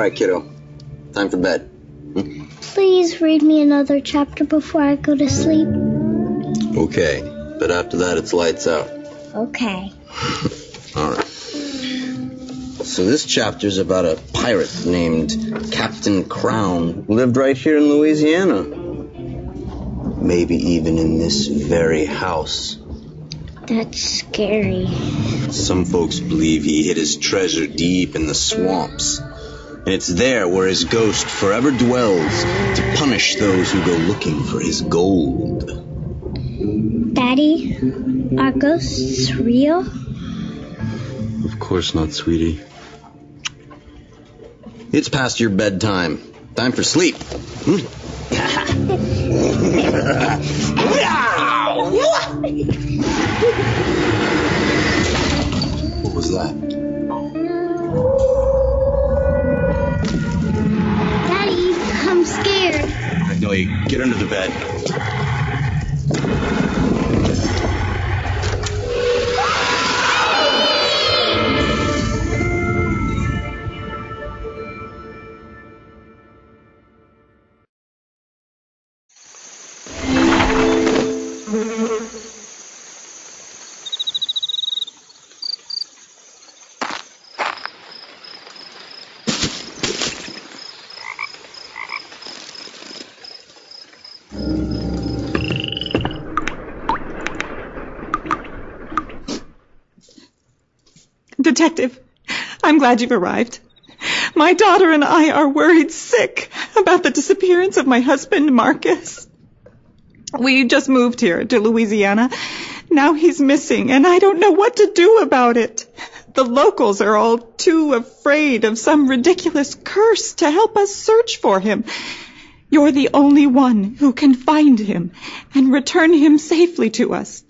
right, kiddo. Time for bed. Please read me another chapter before I go to sleep. Okay, but after that it's lights out. Okay. All right. So this chapter's about a pirate named Captain Crown who lived right here in Louisiana. Maybe even in this very house. That's scary. Some folks believe he hid his treasure deep in the swamps. And it's there where his ghost forever dwells to punish those who go looking for his gold. Daddy, are ghosts real? Of course not, sweetie. It's past your bedtime. Time for sleep. What was that? Daddy, I'm scared. Magnolia, get under the bed. Detective, I'm glad you've arrived. My daughter and I are worried sick about the disappearance of my husband, Marcus. We just moved here to Louisiana. Now he's missing, and I don't know what to do about it. The locals are all too afraid of some ridiculous curse to help us search for him. You're the only one who can find him and return him safely to us.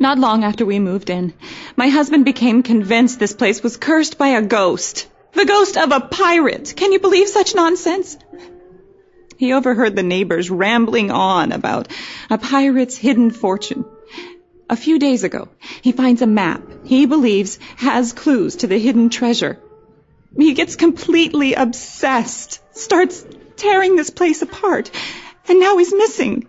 Not long after we moved in, my husband became convinced this place was cursed by a ghost. The ghost of a pirate. Can you believe such nonsense? He overheard the neighbors rambling on about a pirate's hidden fortune. A few days ago, he finds a map he believes has clues to the hidden treasure. He gets completely obsessed, starts tearing this place apart, and now he's missing.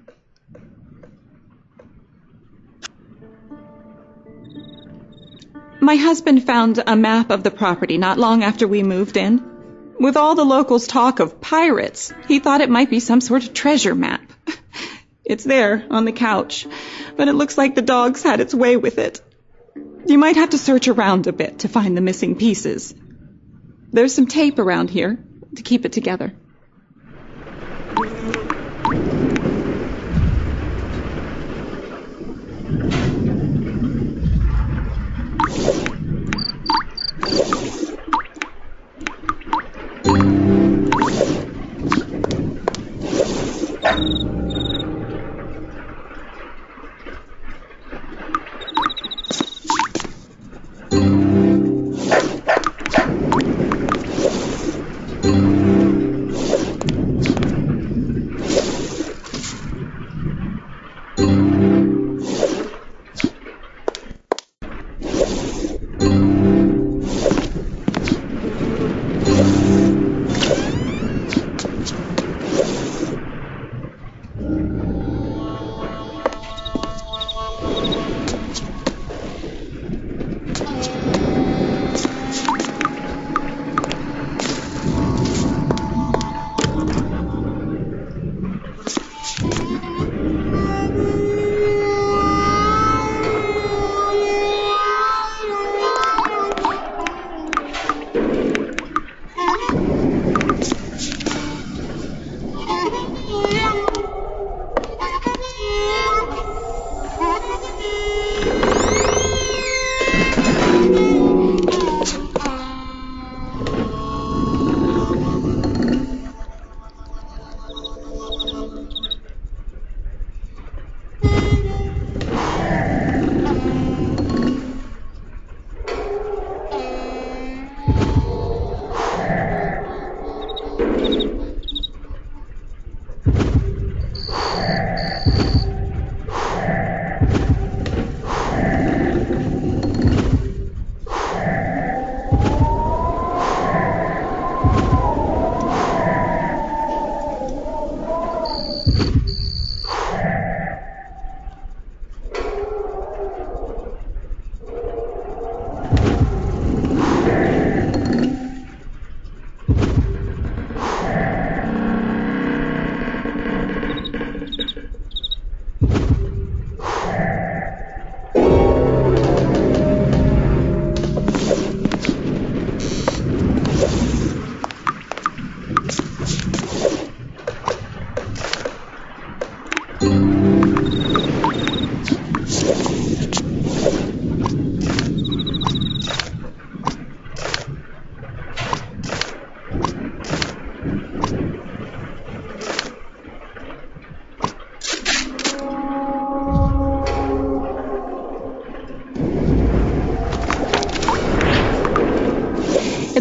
My husband found a map of the property not long after we moved in. With all the locals' talk of pirates, he thought it might be some sort of treasure map. It's there on the couch, but it looks like the dogs had its way with it. You might have to search around a bit to find the missing pieces. There's some tape around here to keep it together.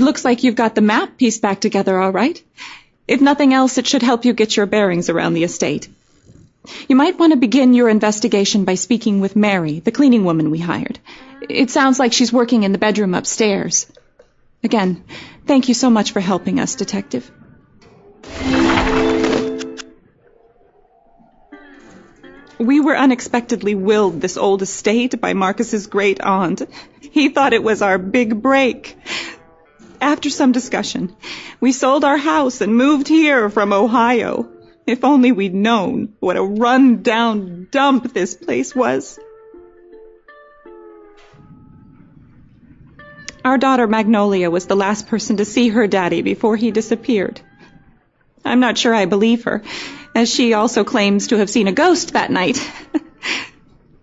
It looks like you've got the map pieced back together all right. If nothing else, it should help you get your bearings around the estate. You might want to begin your investigation by speaking with Mary, the cleaning woman we hired. It sounds like she's working in the bedroom upstairs. Again, thank you so much for helping us, Detective. We were unexpectedly willed this old estate by Marcus's great aunt. He thought it was our big break. After some discussion, we sold our house and moved here from Ohio. If only we'd known what a run-down dump this place was. Our daughter Magnolia was the last person to see her daddy before he disappeared. I'm not sure I believe her, as she also claims to have seen a ghost that night.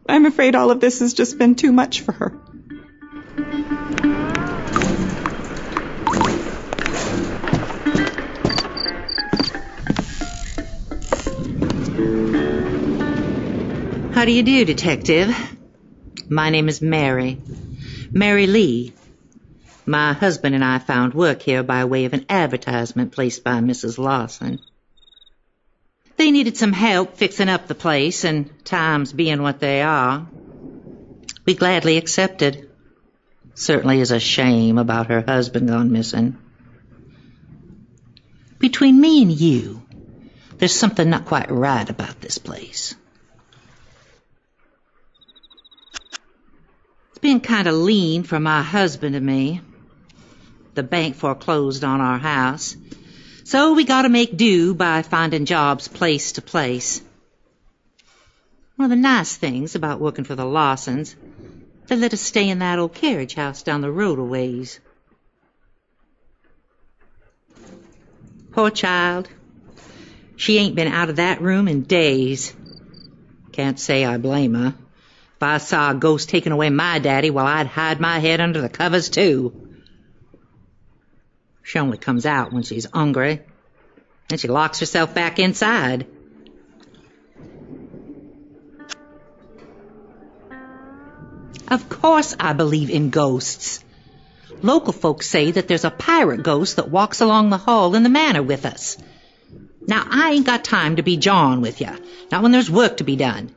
I'm afraid all of this has just been too much for her. How do you do, Detective? My name is Mary. Mary Lee. My husband and I found work here by way of an advertisement placed by Mrs. Lawson. They needed some help fixing up the place, and times being what they are, we gladly accepted. Certainly is a shame about her husband gone missing. Between me and you, there's something not quite right about this place. It's been kind of lean for my husband and me. The bank foreclosed on our house, so we got to make do by finding jobs place to place. One of the nice things about working for the Lawsons, they let us stay in that old carriage house down the road a ways. Poor child. She ain't been out of that room in days. Can't say I blame her. If I saw a ghost taking away my daddy, well, I'd hide my head under the covers, too. She only comes out when she's hungry, and she locks herself back inside. Of course I believe in ghosts. Local folks say that there's a pirate ghost that walks along the hall in the manor with us. Now, I ain't got time to be jawing with you, not when there's work to be done.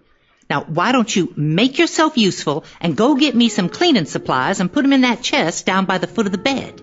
Now, why don't you make yourself useful and go get me some cleaning supplies and put them in that chest down by the foot of the bed?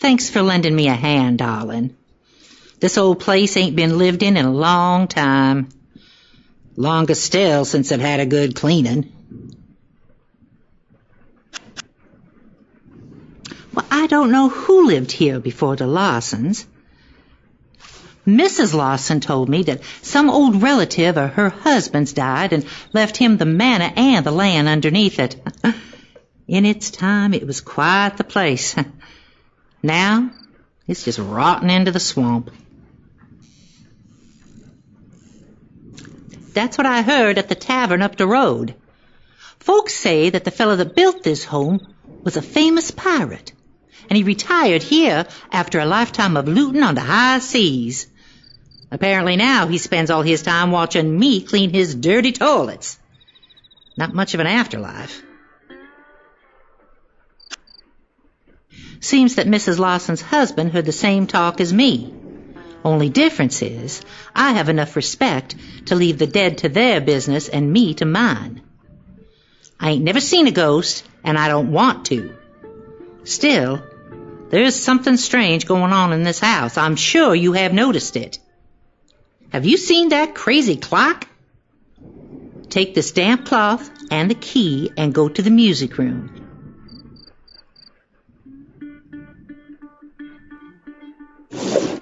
Thanks for lending me a hand, darling. This old place ain't been lived in a long time. Longest still since it had a good cleaning. Well, I don't know who lived here before the Lawsons. Mrs. Lawson told me that some old relative of her husband's died and left him the manor and the land underneath it. In its time, it was quite the place. Now, it's just rotting into the swamp. That's what I heard at the tavern up the road. Folks say that the fellow that built this home was a famous pirate, and he retired here after a lifetime of looting on the high seas. Apparently now he spends all his time watching me clean his dirty toilets. Not much of an afterlife. Seems that Mrs. Lawson's husband heard the same talk as me. Only difference is, I have enough respect to leave the dead to their business and me to mine. I ain't never seen a ghost, and I don't want to. Still, there's something strange going on in this house. I'm sure you have noticed it. Have you seen that crazy clock? Take this damp cloth and the key and go to the music room.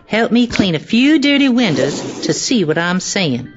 Help me clean a few dirty windows to see what I'm saying.